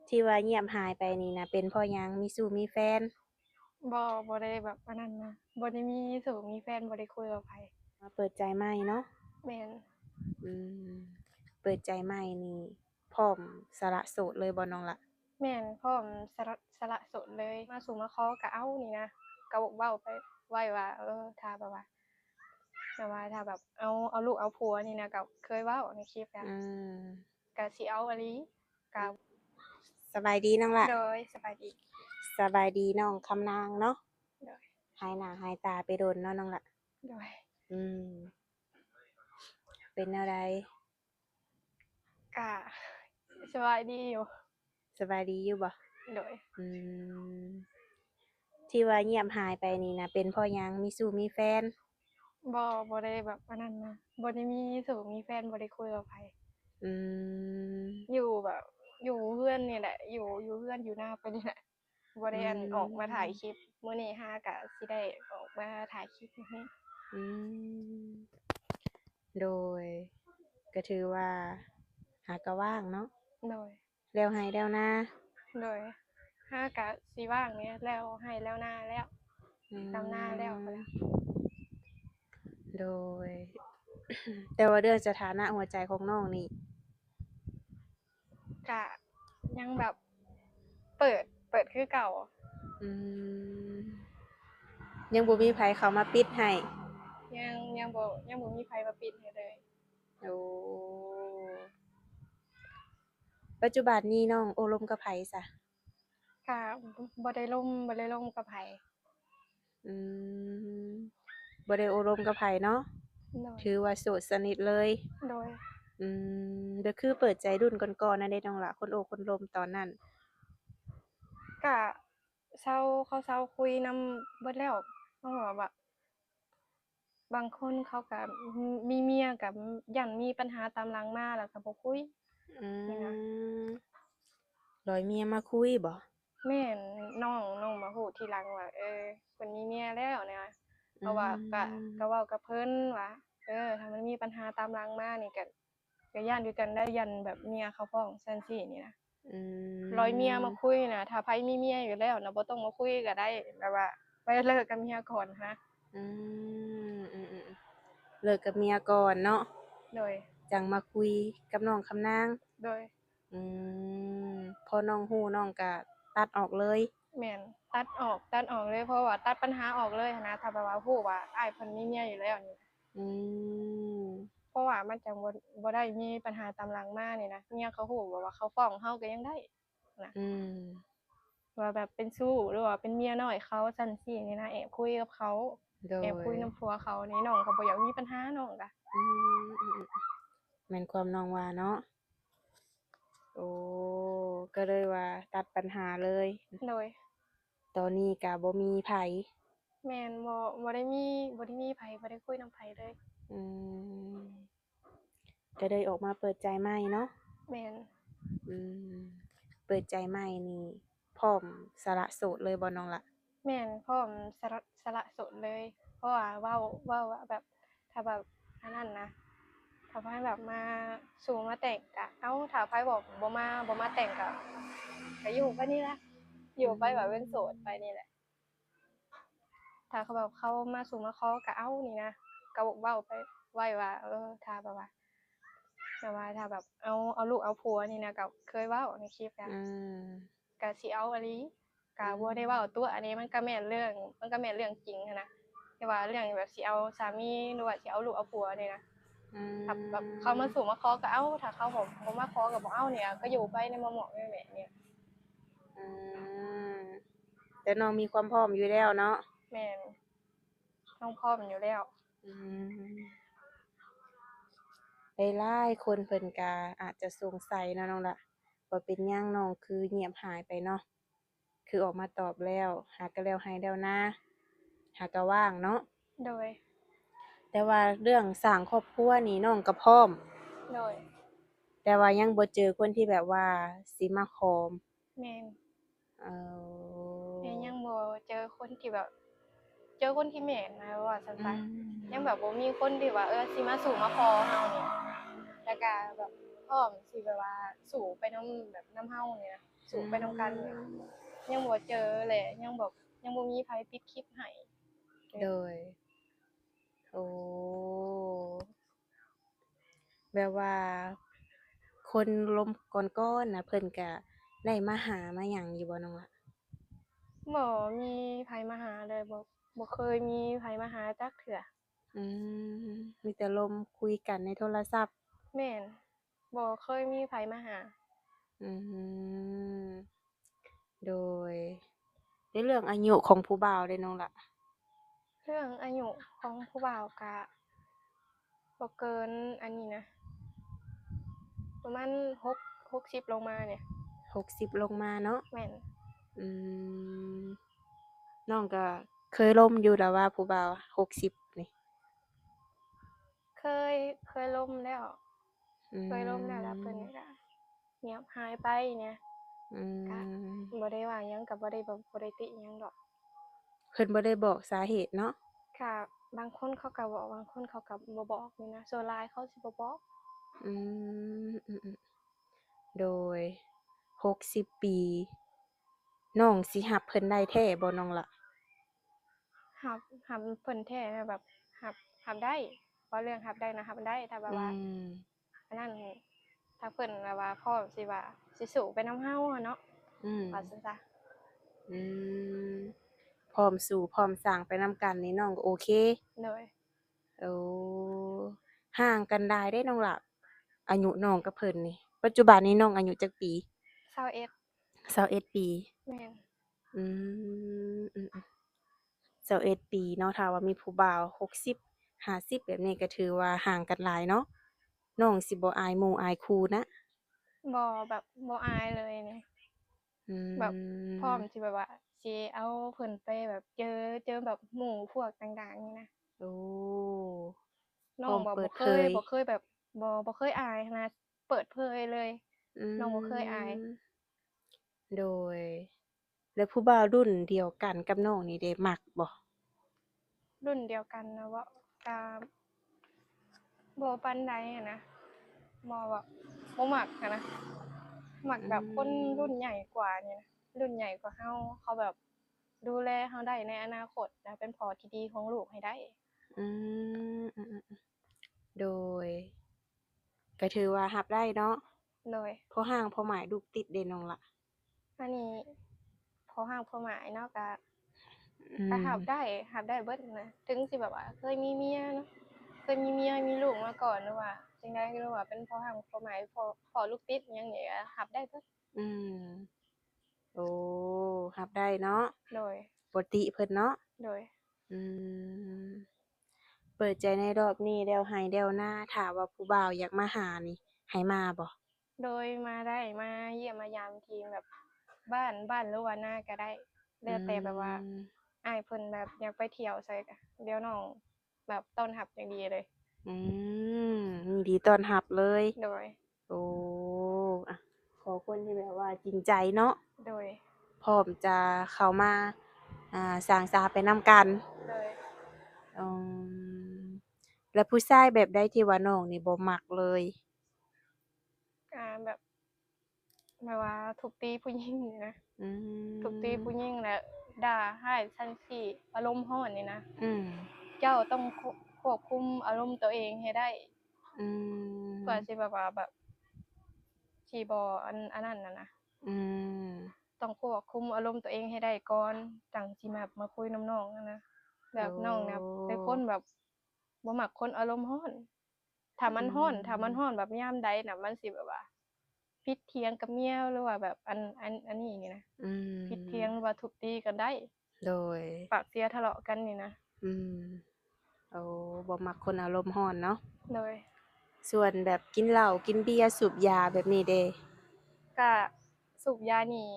ที่ว่าเงียบหายไปนี่นะเป็นเพราะหยังมีสู่มีแฟนบ่ได้แบบอันนั้นนะบ่ได้มีสู่มีแฟนบ่ได้คุยกับไผมาเปิดใจใหม่เนาะแม่นอืมเปิดใจใหม่นี่พร้อมสละโสดเลยบ่น้องล่ะแม่นพร้อมสละโสดเลยมาสู่มาขอก็เอานี่นะก็เว้าไปไว้ว่าถ้าแบบว่าถ้าแบบเอาลูกเอาผัวนี่นะก็เคยเว้าในคลิปอือะมก็สิเอาอีหลีก็สบายดีน้องล่ะโดยสบายดีสบายดีน้องคำนางเนาะโดยหายหน้าหายตาไปโดนเนาะน้องล่ะโดยอืมเป็นแนวใดก็สบายดีอยู่สบายดีอยู่บ่โดยอืมที่ว่าเงียบหายไปนี่นะเป็นเพราะหยังมีสู่มีแฟนบ่ได้แบบอันนั้นนะบ่ได้มีสู่มีแฟนบ่ได้คุยกับไผ อืมอยู่แบบอยู่เพื่อนนี่แหละอยู่เพื่อนอยู่หน้าไปนี่แหละบ่อืได้อันออกมาถ่ายคลิมปมื้อนี้หาก็สิได้ออกมาถ่ายคลิปมื้อนี้อืม โดยก็ถือว่าหากะว่างเนาะโดยแล้วให้แล้วนะโดยหาก็สิว่างนี่แล้วให้แล้วนาแล้วอืดำนาแล้วพู้นแหมล้วโดยแต่ว่าเรื่องสถานะหัวใจของน้องนี่ก็ยังแบบเปิดคือเก่าอืมยังบ่มีไผเข้ามาปิดให้ยังบ่มีไผมาปิดให้เลยโอ้ปัจจุบันนี้น้องโอ้ลมกับไผซะก็บ่ได้ลงกับไผอืมบ่ได้โอ้ลมกับไผเนาะโดยถือว่าโสดสนิทเลยโดยอืก็คือเปิดใจรุ่นก่อนๆนั่นเด้น้องล่ะคนโอ้คนลมตอนนั้นก็เขาเซาคุยนำเบิดแล้วเพราะว่าแบบ บางคนเขาก็มีเมียก็ย้านมีปัญหาตามหลังมาแล้วก็บ่คุยอืนี่นะมร้อยเมียมาคุยบ่ แม่นน้องมาฮู้ทีหลังว่าเพิ่นมีเมียแล้วนะเพอืราะว่าก็เว้ามกับเพิ่นว่าถ้ามันมีปัญหาตามหลังมานี่ก็ย้านอยู่กันได้ยันแบบเมียเขาฟ้องจั่งซี้นี่นะอืร้อยเมียมาคุมยน่ะถ้าไผมีเมียอยู่แล้วน่ะบ่ต้องมาคุยก็ได้แบบว่าไปเลิกกับเมียก่อนนะอืเลิกกับเมียก่อนเนาะโดยจังมาคุยกับน้องคำนางโดย อืพอน้องฮู้น้องก็ตัดออกเลยแม่นตัดออกเลยเพราะว่าตัดปัญหาออกเลยหั้นนะถ้าแบบว่าฮู้ว่าอ้ายเพิ่นมีเมียอยู่แล้วนี่อืมเพราะว่ามันจั่งบ่ได้มีปัญหาตามหลังมานี่นะเมียเขาฮู้แบบว่าเขาฟ้องเราก็ยังได้นะอืมว่าแบบเป็นชู้หรือว่าเป็นเมียน้อยเขาจั่งซี้นี่นะแอบคุยกับเขาโดแอบยคุยนำผัวเขานี่น้องก็บ่อยากมีปัญหาน้องก็อืแม่นความน้องว่าเนาะโอ้ก็เลยว่าตัดปัญหาเลยโดยตอนนี้ก็บ่มีไผแม่นบ่ได้มีไผบ่ได้คุยนำไผเลยอืมก็เลยออกมาเปิดใจใหม่เนาะ แม่นอืมเปิดใจใหม่นี่พร้อมสละโสดเลยบ่น้องล่ะแม่นพร้อมสละโสดเลยเพราะว่าเว้าว่าแบบถ้าแบบอันนั้นนะ ถ้าไผแบบมาสู่มาแต่งก็ถ้าไผบอกบ่มาแต่งก็อยู่ไปนี่แหละอยู่อืไปแบบเป็นโสดมไปนี่แหละถ้าเขาแบบเขามาสู่มาขอก็เอานี่นะก็เว้าไปไว้ว่าถ้าแบบว่าถ้าแบบเอาลูกเอาผัวนี่นะก็เคยเว้าในคลิปอืนะมก็สิเอาอีหลีก็อืบ่ได้เว้าตัวอันนี้มันก็แม่นเรื่องจริงหั้นนะแต่ว่าเรื่องแบบสิเอาสามีหรือว่าสิเอาลูกเอาผัวนี่นะ อืถ้าแบบเขามมาสู่มาขอก็เอาถ้าเขาบ่มาขอก็บ่เอาเนี่ยก็อยู่ไปในหมอกๆแหมะๆเนี่ยอืมแต่น้องมีความพร้อมอยู่แล้วเนาะแม่นต้องพร้อมอยู่แล้วอืมหลายๆคนเพิ่นก็อาจจะสงสัยเนาะน้องล่ะว่าเป็นหยังน้องคือเงียบหายไปเนาะคือออกมาตอบแล้วหากะแล้วให้แล้วนะหากะว่างเนาะโดยแต่ว่าเรื่องสร้างครอบครัวนี่น้องก็พร้อม โดยแต่ว่ายังบ่เจอคนที่แบบว่าสิมาขอแม่นเอ่ยังบ่เจอคนที่แบบเจอคนที่แม่นนะว่าซั่นอืซะยังมแบบบ่มีคนที่ว่าสิมาสู่มาขอเฮานี่แล้วก็แบบพร้อมสิแบบว่าสู่ไปนำแบบนำเฮานี่นะ สู่ไปนำกันเนี่ยยังบ่เจอแหละยังแบบยังบ่มีไผปิดคลิปให้โดย โอ้ แบบว่าคนล้มก่อนๆน่ะเพิ่นก็ได้มาหามาหยังอยู่บ่น้องล่ะบ่มีไผมาหาเลยบ่เคยมีไผมาหาจักเทื่ออืมีแต่ลมคุยกันในโทรศัพท์แม่นบ่เคยมีไผมาหาอืมโดยในเรื่องอายุของผู้บ่าวเด้น้องล่ะเรื่องอายุของผู้บ่าวก็บ่เกินอันนี้นะประมาณ60ลงมาเนี่ย60ลงมาเนาะแม่นอืมน้องก็เคยล้มอยู่แล้วว่าผู้บ่าว60นี่เคยเคยล้มแล้วอืเคยล้มแล้วแล้วเพิ่นมก็เงียบหายไปเนี่ยอืก็มบ่ได้ว่าหยังก็บ่ได้บ่ได้ติหยังดอก เพิ่นบ่ได้บอกสาเหตุเนาะค่ะบางคนเขาก็บอกบางคนเขาก็บ่บอกนี่นะส่วนหลายเขาสิบ่บอกอือือๆโดย60ปีน้องสิรับเพิ่นได้แท้บ่น้องล่ะรับเพิ่นแท้แบบรับได้ว่าเรื่องรับได้นะรับได้ถ้าแบบอืว่ามอันนั้นถ้าเพิ่นแบบว่าพร้อมสิว่าสิสู้ไปนำเฮาอะเนาะอืมว่าซั่นซะอืมพร้อมสู้พร้อมสร้างไปนำกันนี่น้องก็โอเคโดยโอ้ห่างกันหลายเดะน้องล่ะอายุน้องกับเพิ่นนี่ปัจจุบันนี้น้องอายุจักปี21 21ปีแม่นอือือๆ21ปีเนาะถ้าว่ามีผู้บ่าว60 50แบบนี้ก็ถือว่าห่างกันหลายเนาะน้องสิบ่อายหมู่อายครูนะบ่แบบบ่อายเลยนี่อืแบบพร้อมมสิแบบว่าสิเอาเพิ่นไปแบบเจอแบบหมู่พวกต่างๆนี่นะโอ้พน้องร้อมเปิบ่ดเผย บ่เคยแบบบ่เคยอายนะเปิดเผยเลยอืน้องบ่เคยอาย มโดยแล้วผู้บ่าวรุ่นเดียวกันกับน้องนี่ได้มักบ่รุ่นเดียวกันนะว่าก็บ่ปานใดอะนะบ่แบบบ่มักอะนะมักอืแบบคนรุ่นมใหญ่กว่านี่นะรุ่นใหญ่กว่าเฮาเขาแบบดูแลเฮาได้ในอนาคตนะเป็นพ่อที่ดีของลูกให้ได้อือือๆโดยก็ถือว่ารับได้เนาะโดยพอห่างพอหมายลูกติดเดะน้องล่ะอันนี้พอห้างพอหมายเนาะอืก็มรับได้เบิดนะถึงสิแบบว่าเคยมีเมียเนาะเคยมีเมียมีลูกมาก่อนหรือว่าจั่งใดหรือว่าเป็นพอห้างพอหมายพอลูกติดอิหยังนี่ก็รับได้เบิดอืมโอ้รับได้เนาะโดยบ่ติเพิ่นเนาะโดย อืมเปิดใจในรอบนี้แล้วให้แล้วนะถ้าว่าผู้บ่าวอยากมาหานี่ให้มาบ่โดยมาได้มาเยี่ยมมายามทีแบบบ้านหรือว่านาก็ได้อืแล้วแต่แบบว่ามอ้ายเพิ่นแบบอยากไปเที่ยวไสก็เดี๋ยวน้องแบบต้อนรับอย่างดีเลยอืยินดีต้อนรับเลย โดยโอ้อะขอคนที่แบบว่าจริงใจเนาะโดยพร้อมจะเข้ามาสร้างสรรค์ไปนำกันโดยอืมแล้วผู้ชายแบบใดที่ว่าน้องนี่บ่มักเลยแบบว่าทุบตีผู้หญิงนี่นะอืทุบตีมผู้หญิงแล้วด่าร้ายชั้นซี้อารมณ์ร้อนนี่นะอืมเจ้าต้องควบคุมอารมณ์ตัวเองให้ได้อืเพื่อมสิแบบว่าแบบสิบ่อันนั้นน่ะนะอืมต้องควบคุมอารมณ์ตัวเองให้ได้ก่อนจั่งสิแบบมาคุยนำน้องอะนะแบโอ้บน้องน่ะเป็นคนแบบบ่มักคนอารมณ์ร้อนถ้ามันร้อนแบบยามใดน่ะมันสิแบบว่าผิดเถียงกับเมียหรือว่าแบบอันนี้นี่นะอืผิดเถียงหมรือว่าทุบตีกันได้โดยปากเสียทะเลาะกันนี่นะอืมโอ้บ่มักคนอารมณ์ร้อนเนาะโดยส่วนแบบกินเหล้ากินเบียร์สูบยาแบบนี้เด้ก็สูบยานี่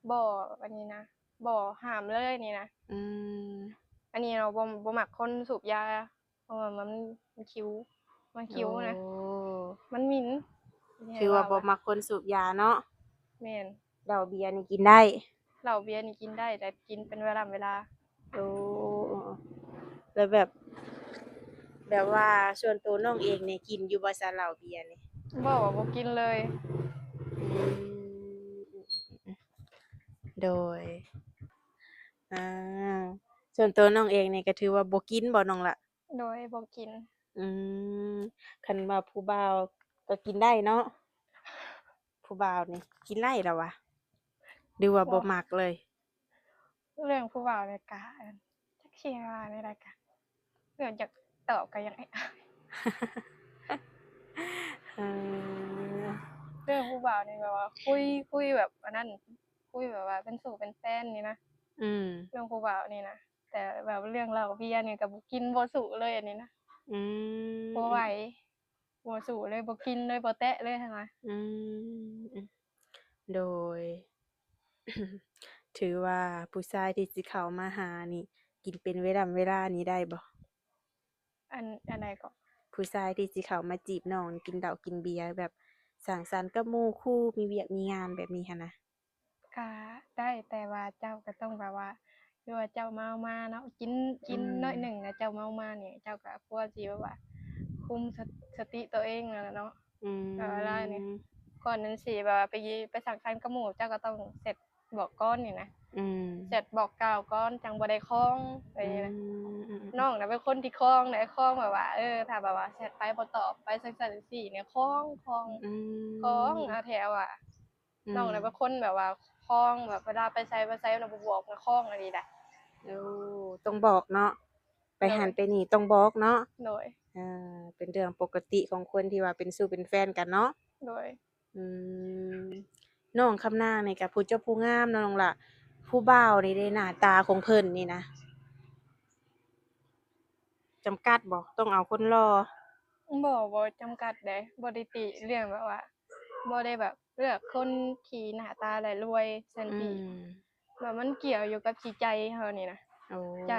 บ่อันนี้นะบ่ห้ามเลยนี่นะอืมอันนี้เราบ่มักคนสูบยาเพราะว่ามันคิ้วมันโอ้ คิ้วนะ มันหมิ่นสิให้ถือว่าบ่ว่าว่ามักคนสูบยาเนาะแม่นเหล้าเบียร์นี่กินได้ เหล้าเบียร์นี่กินได้แต่กินเป็นเวลาโอ้แล้วแบบว่าส่วนตัวน้องเองนี่กินอยู่บ่ซะเหล้าเบียร์นี่บ่ว่าบ่กินเลยอืม โดยอาส่วนตัวน้องเองนี่ก็ถือว่าบ่กินบ่น้องล่ะโดยบ่กินอืมคันว่าผู้บ่าวก็กินได้เนาะผู้บ่าวนี่กินได้ล่ะวะหรือว่าบ่บ่มักเลยเรื่องผู้บ่าวเนี่ยก็จักสิว่าแนวใดก็เรื่องอยากตอบก็ยังอายเออเรื่องผู้บ่าวนี่แบบว่าคุยแบบอันนั้นคุยแบบว่าเป็นสู่เป็นแฟนนี่นะอืมเรื่องผู้บ่าวนี่นะแต่แบบเรื่องเหล้าเบียร์นี่ก็บ่กินบ่สูเลยอันนี้นะอืบ่ไหวมบ่สูเลยบ่กินเลยบ่แตะเลยหั้นนะอืมโดยถือว่าผู้ชายที่สิเข้ามาหานี่กินเป็นเวลานี้ได้บ่อันใดก็ผู้ชายที่สิเข้ามาจีบน้องนี่กินเหล้ากินเบียร์แบบสังสรรค์กับหมู่คู่มีเวียกมีงานแบบนี้หั้นนะก็ได้แต่ว่าเจ้าก็ต้องแบบว่าคือว่าเจ้าเมามาเนาะกิอืนน้อยหนึ่งมแล้วเจ้าเมามาเนี่ยเจ้าก็ควรสิแบบว่าคุมสติตัวเองนั่นล่ะเนาะอืแบบเวลานี่มก่อนนั้นสิแบบว่าไปสังสรรค์กับหมู่เจ้าก็ต้องเสร็จบอกก่อนนี่นะอืมเสร็จบอกกล่าวก่อนจังบ่ได้คล้องอะไรอืนี้นะมอืน้องน่ะเป็นคนที่คล้องได้คล้องแบบว่าถ้าแบบว่าแชตไปบ่ตอบไปจั่งซั้นจั่งซี้เนี่ยอืคล้องมอาแถวอะอืมน้องน่ะเป็นคนแบบว่าคล้องแบบเวลาไปไสน่ะบ่บอกนะคล้องอะดีได้โอ้ต้องบอกเนาะไปโดยหั้นไปนี่ต้องบอกเนาะโดยเป็นเรื่องปกติของคนที่ว่าเป็นสู่เป็นแฟนกันเนาะโดยอืมน้องคำนางนี่ก็ผู้เจ้าผู้งามเนาะน้องล่ะผู้บ่าวนี่เด้หน้าตาของเพิ่นนี่นะจำกัดบ่ต้องเอาคนหล่อบ่จำกัดเดะบ่ได้ติเรื่องแบบว่าบ่ได้แบบเลือกคนที่หน้าตาและรวยซั้นอืซี้มแบบมันเกี่ยวอยู่กับจิตใจเรานี่นะโอ้ใจ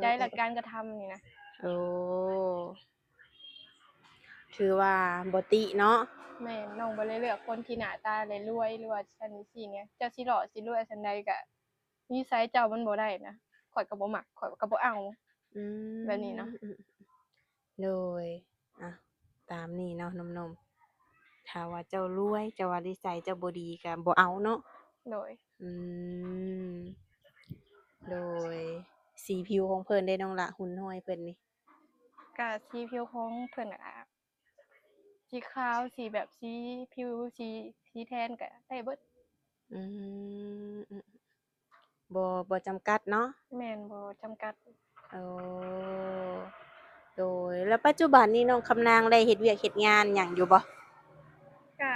และการกระทำนี่นะโอ้ถือว่าบ่ติเนาะแม่นน้องบ่ได้เลือกคนที่หน้าตาและรวยหรือว่าซั้นซี้ไงเจ้าสิหล่อสิรวยซั้นใดก็นิสัยเจ้ามันบ่ได้นะข้อยก็บ่มักข้อยก็บ่เอาอืแบบนี้เนาะม โดยอะตามนี้เนาะหนุ่มๆถ้าว่าเจ้ารวยเจ้าว่านิสัยเจ้าบ่ดีก็บ่เอาเนาะโดยอืมโดยสีผิวของเพิ่นเด้น้องละหุ่นห้อยเพิ่นนี่ก็สีผิวของเพิ่นอะสีขาวสีแบบสีผิวสีแทนก็ได้เบิดอืมบ่จำกัดเนาะแม่นบ่จำกัด โอ้โดยแล้วปัจจุบันนี้น้องคำนางได้เฮ็ดเวียกเฮ็ดงานหยังอยู่บ่ก็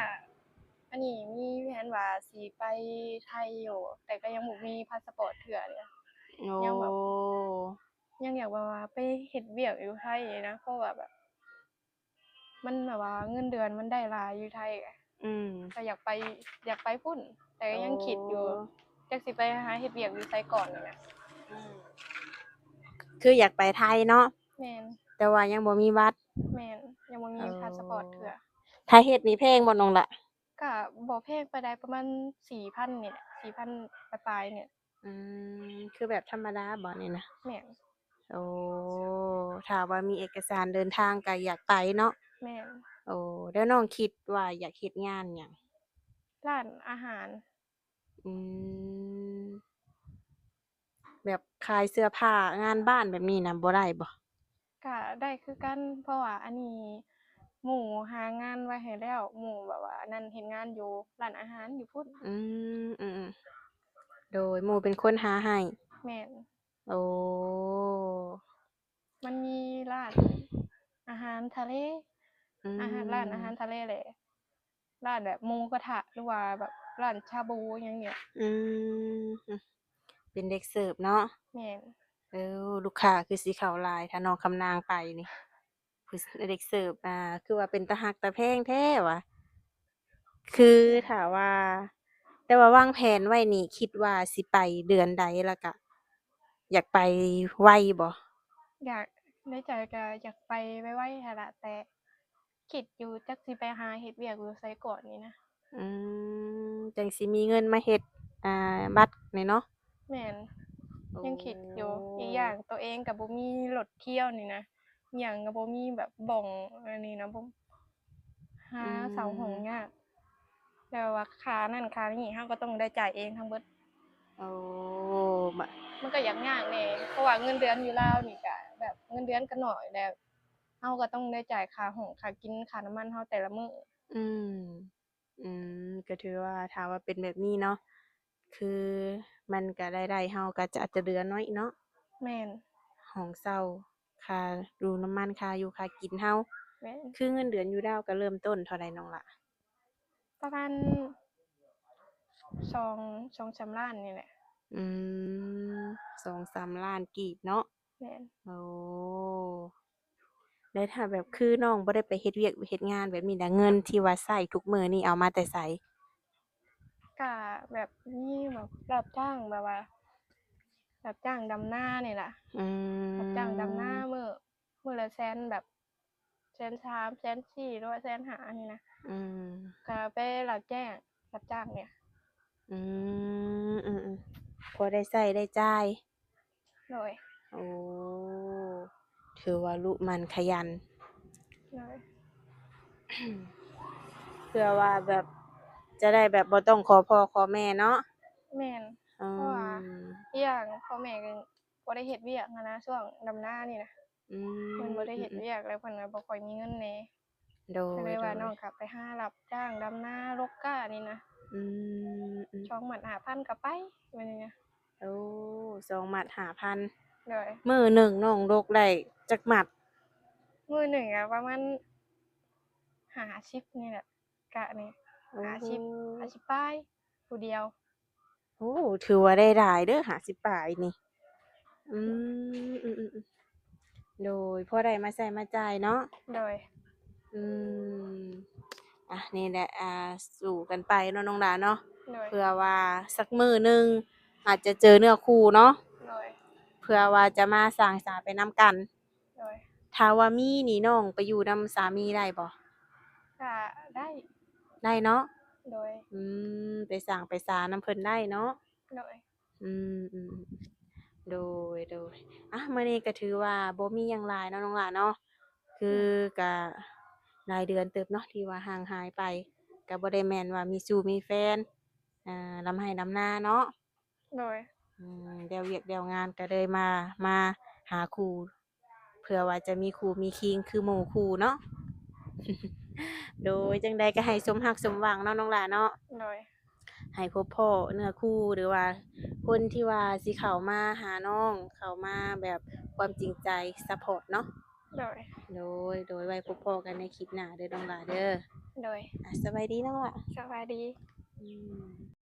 อันนี้มีแผนว่าสิไปไทยอยู่แต่ก็ยังบ่มีพาสปอร์ตเทื่อเดะโอ้ยังแบบยังอยากแบบว่าไปเฮ็ดเวียกอยู่ไทยนะเพราะว่าแบบมันแบบว่าเงินเดือนมันได้หลายอยู่ไทยอะอืมก็อยากไปพู้นแต่ก็โอ้ยังคิดอยู่จักสิไปหาเฮ็ดเวียกอยู่ไสก่อนนี่แหละอืมคืออยากไปไทยเนาะแม่นแต่ว่ายังบ่มีบัตรแม่นยังบ่มีอ๋พาสปอร์ตอเทื่อถ้าเฮ็ดนี่แพงบ่น้องล่ะ ก็บ่แพงปานใดประมาณ4,000นี่แหละ4,000ปลายๆเนี่ยอืคือแบบธรรมดาบ่นี่นะแม่นโอ้ถ้าว่ามีเอกสารเดินทางก็อยากไปเนาะแม่นโอ้แล้วน้องคิดว่าอยากเฮ็ดงานหยังร้านอาหาร อืมแบบขายเสื้อผ้างานบ้านแบบนี้น่ะบ่ได้บ่ก็ได้คือกันเพราะว่าอันนี้หมู่หางานไว้ให้แล้วหมู่แบบว่าอันนั้นเฮ็ดงานอยู่ร้านอาหารอยู่พุ้นอือือๆโดยหมู่เป็นคนหาให้แม่นโอ้มันมีร้านอาหารทะเลอืร้านอาหารมทะเลแหละร้านแบบหมูกระทะหรือว่าแบบร้านชาบูหยังเนี่ยอืมเป็นเด็กเสิร์ฟเนาะแม่นลูกค้าคือสิเข้าหลายถ้าน้องคำนางไปนี่ ผู้เด็กเสิร์ฟคือว่าเป็นตารักตาแพงแท้วะคือแม่นถ้าว่าแต่ว่าวางแผนไว้นี่คิดว่าสิไปเดือนใดแล้วก็อยากไปไวบ่อยากในใจก็อยากไปไวๆหั้นล่ะแต่คิดอยู่จักสิไปหาเฮ็ดเวียกอยู่ไสก่อนนี่นะอืจั่งสิมีเงินมาเฮ็ดบัตรนี่เนาะแม่น โอ้ยังคิดอยู่อีกอย่างตัวเองก็บ่มีรถเที่ยวนี่นะอิหยังก็บ่มีแบบบ้องอันนี้นะบ่หาอืเช่าห้องมยากแล้วว่าค่านั้นค่านี้เราก็ต้องได้จ่ายเองทั้งเบิด โอ้บะ มันก็ยากแหน่เพราะว่าเงินเดือนอยู่ลาวนี่ก็แบบเงินเดือนก็น้อยแล้วเราก็ต้องได้จ่ายค่าห้องค่ากินค่าน้ำมันเราแต่ละมื้ออืมอืก็ถือว่าถ้าว่าเป็นแบบนี้เนาะคือมันก็รายได้เราก็จะอาจจะเหลือน้อยเนาะแม่นห้องเช่าค่าดูน้ำมันค่าอยู่ค่ากินเราแม่นคือเงินเดือนอยู่ดาวก็เริ่มต้นเท่าใดน้องล่ะประมาณ2-3ล้านนี่แหละอืม2-3ล้านกีบเนาะแม่นโอ้แล้วถ้าแบบคือน้องบ่ได้ไปเฮ็ดเวียกเฮ็ดงานแบบนี้น่ะเงินที่ว่าใช้ทุกมื้อนี่เอามาแต่ไสก็แบบมีแบบรับจ้างแบบว่ารับจ้างดำนานี่ล่ะอืรับจ้างดำนามมื้อละแสนแบบ130,000 140,000หรือว่า150,000นี่นะอืมก็ไปรับจ้างเนี่ยอือือๆพอได้ใช้ได้จ่าย โดยโอ้ถือว่าลูกมันขยัน โดย เพื่อว่าแบบจะได้แบบบ่ต้องขอพ่อขอแม่เนาะแม่นอืเพราะว่ามอีกอย่างพ่อแม่ก็บ่ได้เฮ็ดเวียกหั้นนะช่วงดำนานี่นะอืเพิ่นบ่ได้อืเฮ็ดอเวียกแล้วเพิ่นก็บ่ค่อยมีเงินแหน่โดก็เลยโดยยว่าน้องก็ไปหารับจ้างดำนารกกานี่นะอื25,000ก็ไปแบบนี้นะโอ้2หมัด5,000โดยมื้อหนึ่งน้องรกได้จักหมัดมื้อหนึ่งก็ประมาณ50นี่แหละกะนี่โอ้โฮ50 50ปลายผู้เดียวโอ้ถือว่าได้หลายเด้อ50ปลายนี่อือือๆๆโดยพอได้มาใช้มาจ่ายเนาะ โดยอืมนี่แหละสู้กันไปเนาะน้องหลาเนาะโดยเผื่อว่าสักมื้อหนึ่งอาจจะเจอเนื้อคู่เนาะโดยเผื่อว่าจะมาสร้างสรรค์ไปนำกันโดยถ้าว่ามีนี่น้องไปอยู่นำสามีได้บ่ก็ได้ได้เนาะโดยอืไปสร้างไปสานำเพิ่นได้เนาะโดยอืมโดยมื้อนี้ก็ถือว่าบ่มีหยังหลายเนาะน้องหลาเนาะคือก็หลายเดือนเติบเนาะที่ว่าห่างหายไปก็บ่ได้แม่นว่ามีสู่มีแฟนรำไร่รำนาเนาะโดยเดี๋ยวเวียกเดี๋ยวงานก็เลยมาหาคู่เผื่อว่าจะมีคู่มีคิงคือหมู่คู่เนาะโดยจั่งใดก็ให้สมรักสมหวังเนาะน้องหลาเนาะ โดยให้พบพ่อเนื้อคู่หรือว่าคนที่ว่าสิเข้ามาหาน้องเข้ามาแบบความจริงใจซัปพอร์ตเนาะโดยโดยไว้พบพ้อกันในคลิปหน้าเด้อน้องหลาเด้อโดยสบายดีน้องหล่ะสบายดีอืม